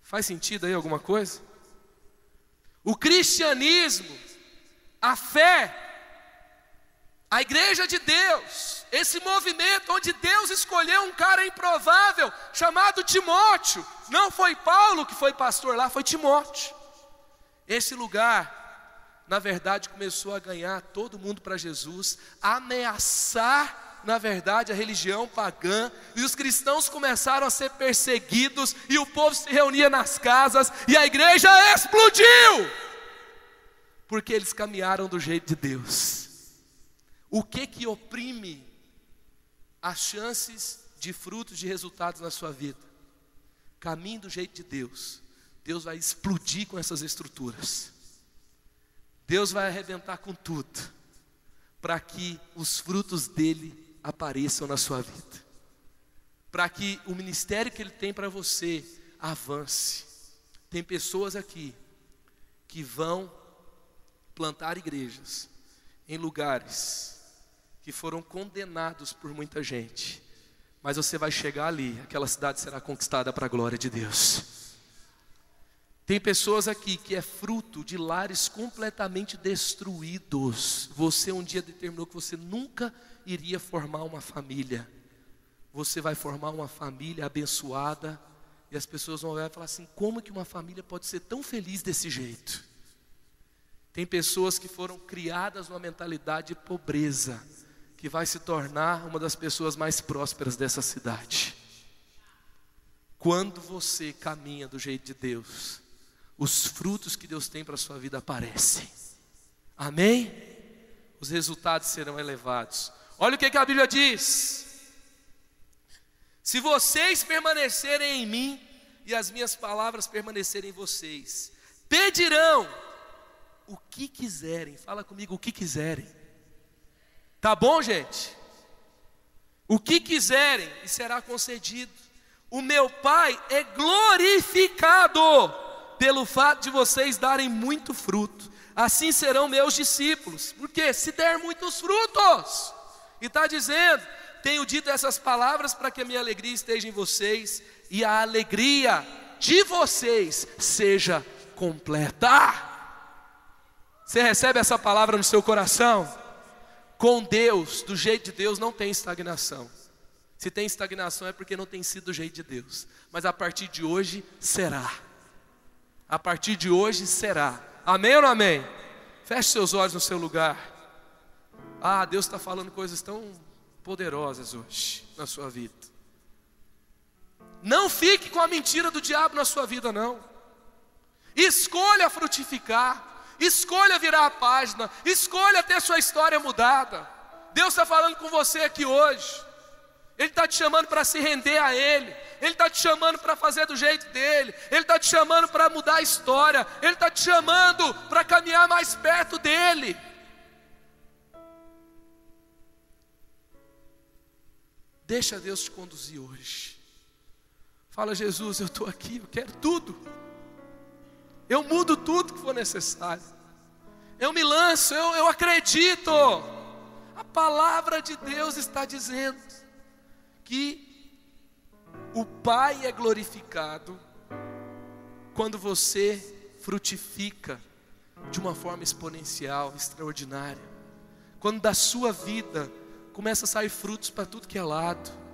Faz sentido aí alguma coisa? O cristianismo, a fé, a igreja de Deus, esse movimento onde Deus escolheu um cara improvável, chamado Timóteo. Não foi Paulo que foi pastor lá, foi Timóteo. Esse lugar, na verdade, começou a ganhar todo mundo para Jesus, ameaçar, na verdade, a religião pagã, e os cristãos começaram a ser perseguidos, e o povo se reunia nas casas, e a igreja explodiu, porque eles caminharam do jeito de Deus. O que oprime as chances de frutos, de resultados na sua vida? Caminhe do jeito de Deus. Deus vai explodir com essas estruturas. Deus vai arrebentar com tudo, para que os frutos dele apareçam na sua vida, para que o ministério que ele tem para você avance. Tem pessoas aqui que vão plantar igrejas em lugares que foram condenados por muita gente, mas você vai chegar ali, aquela cidade será conquistada para a glória de Deus. Tem pessoas aqui que é fruto de lares completamente destruídos. Você um dia determinou que você nunca iria formar uma família. Você vai formar uma família abençoada, e as pessoas vão olhar e falar assim: como que uma família pode ser tão feliz desse jeito? Tem pessoas que foram criadas numa mentalidade de pobreza, que vai se tornar uma das pessoas mais prósperas dessa cidade. Quando você caminha do jeito de Deus, os frutos que Deus tem para a sua vida aparecem. Amém? Os resultados serão elevados. Olha o que a Bíblia diz: se vocês permanecerem em mim e as minhas palavras permanecerem em vocês, pedirão o que quiserem. Fala comigo, o que quiserem. Tá bom, gente? O que quiserem e será concedido. O meu Pai é glorificado pelo fato de vocês darem muito fruto. Assim serão meus discípulos. Porque se der muitos frutos, e está dizendo: tenho dito essas palavras para que a minha alegria esteja em vocês e a alegria de vocês seja completa. Você recebe essa palavra no seu coração? Com Deus, do jeito de Deus, não tem estagnação. Se tem estagnação é porque não tem sido do jeito de Deus. Mas a partir de hoje será. A partir de hoje será. Amém ou não amém? Feche seus olhos no seu lugar. Deus está falando coisas tão poderosas hoje na sua vida. Não fique com a mentira do diabo na sua vida, não. Escolha frutificar. Escolha virar a página. Escolha ter sua história mudada. Deus está falando com você aqui hoje. Ele está te chamando para se render a Ele. Ele está te chamando para fazer do jeito dEle. Ele está te chamando para mudar a história. Ele está te chamando para caminhar mais perto dEle. Deixa Deus te conduzir hoje. Fala: Jesus, eu estou aqui, eu quero tudo. Eu mudo tudo que for necessário. Eu me lanço, eu acredito. A palavra de Deus está dizendo que o Pai é glorificado quando você frutifica de uma forma exponencial, extraordinária. Quando da sua vida começa a sair frutos para tudo que é lado.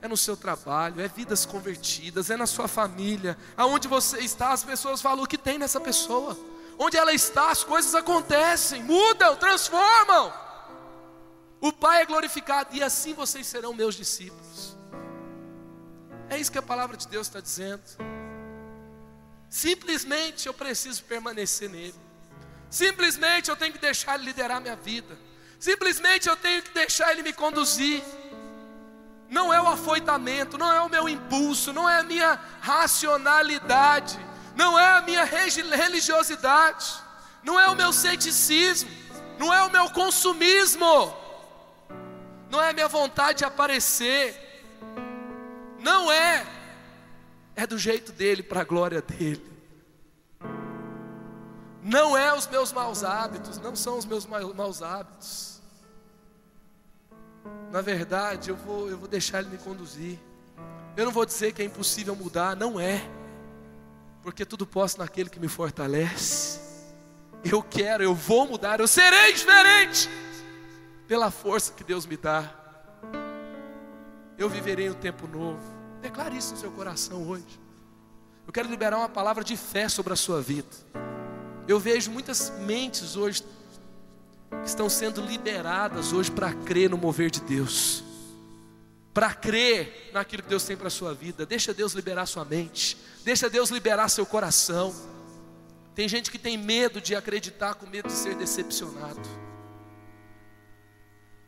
É no seu trabalho, é vidas convertidas, é na sua família. Aonde você está, as pessoas falam o que tem nessa pessoa. Onde ela está, as coisas acontecem, mudam, transformam. O Pai é glorificado e assim vocês serão meus discípulos. É isso que a palavra de Deus está dizendo. Simplesmente eu preciso permanecer nele. Simplesmente eu tenho que deixar Ele liderar minha vida. Simplesmente eu tenho que deixar Ele me conduzir. Não é o afoitamento, não é o meu impulso, não é a minha racionalidade, não é a minha religiosidade, não é o meu ceticismo, não é o meu consumismo, não é a minha vontade de aparecer, não é do jeito dele, para a glória dele. Não é os meus maus hábitos, não são os meus maus hábitos. Na verdade, eu vou deixar Ele me conduzir. Eu não vou dizer que é impossível mudar, não é. Porque tudo posso naquele que me fortalece. Eu vou mudar, eu serei diferente. Pela força que Deus me dá. Eu viverei um tempo novo. Declare isso no seu coração hoje. Eu quero liberar uma palavra de fé sobre a sua vida. Eu vejo muitas mentes hoje que estão sendo liberadas hoje para crer no mover de Deus, para crer naquilo que Deus tem para a sua vida. Deixa Deus liberar sua mente, deixa Deus liberar seu coração. Tem gente que tem medo de acreditar, com medo de ser decepcionado.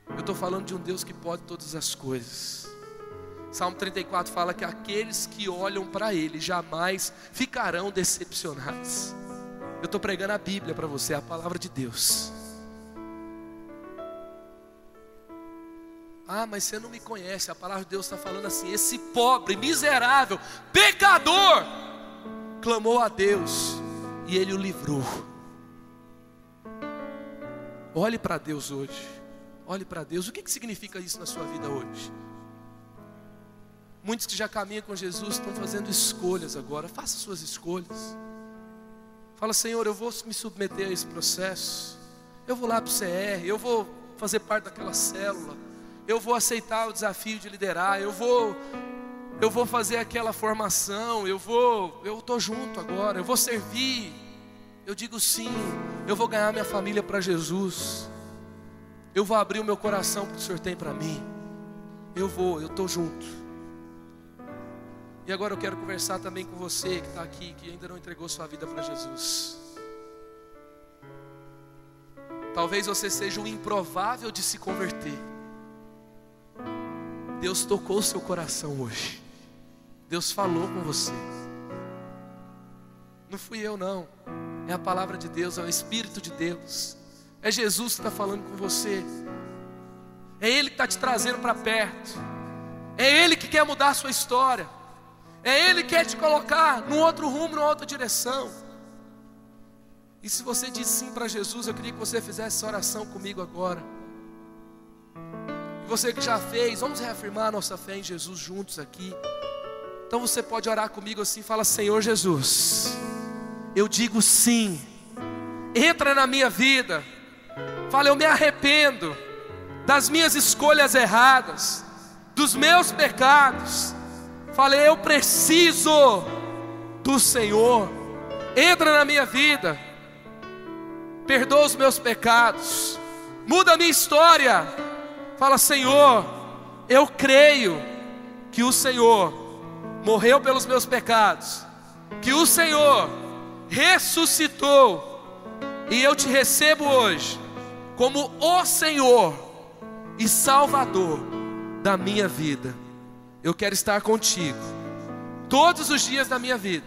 Eu estou falando de um Deus que pode todas as coisas. Salmo 34 fala que aqueles que olham para Ele jamais ficarão decepcionados. Eu estou pregando a Bíblia para você, a palavra de Deus. Mas você não me conhece. A palavra de Deus está falando assim: esse pobre, miserável, pecador clamou a Deus e Ele o livrou. Olhe para Deus hoje. Olhe para Deus. O que significa isso na sua vida hoje? Muitos que já caminham com Jesus estão fazendo escolhas agora. Faça suas escolhas. Fala: Senhor, eu vou me submeter a esse processo. Eu vou lá para o CR, eu vou fazer parte daquela célula. Eu vou aceitar o desafio de liderar. Eu vou fazer aquela formação. Eu estou junto agora. Eu vou servir. Eu digo sim. Eu vou ganhar minha família para Jesus. Eu vou abrir o meu coração para o que o Senhor tem para mim. Eu estou junto. E agora eu quero conversar também com você que está aqui, que ainda não entregou sua vida para Jesus. Talvez você seja o improvável de se converter. Deus tocou o seu coração hoje. Deus falou com você. Não fui eu não. É a palavra de Deus, é o Espírito de Deus. É Jesus que está falando com você. É Ele que está te trazendo para perto. É Ele que quer mudar a sua história. É Ele que quer te colocar num outro rumo, numa outra direção. E se você diz sim para Jesus, eu queria que você fizesse essa oração comigo agora. E você que já fez, vamos reafirmar a nossa fé em Jesus juntos aqui. Então você pode orar comigo assim, fala: Senhor Jesus, eu digo sim, entra na minha vida. Fala: eu me arrependo das minhas escolhas erradas, dos meus pecados. Falei, eu preciso do Senhor. Entra na minha vida, perdoa os meus pecados, muda a minha história. Fala, Senhor, eu creio que o Senhor morreu pelos meus pecados, que o Senhor ressuscitou, e eu te recebo hoje como o Senhor e Salvador da minha vida. Eu quero estar contigo todos os dias da minha vida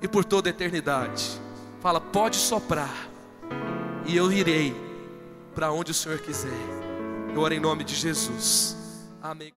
e por toda a eternidade. Fala, pode soprar e eu irei para onde o Senhor quiser. Eu oro em nome de Jesus. Amém.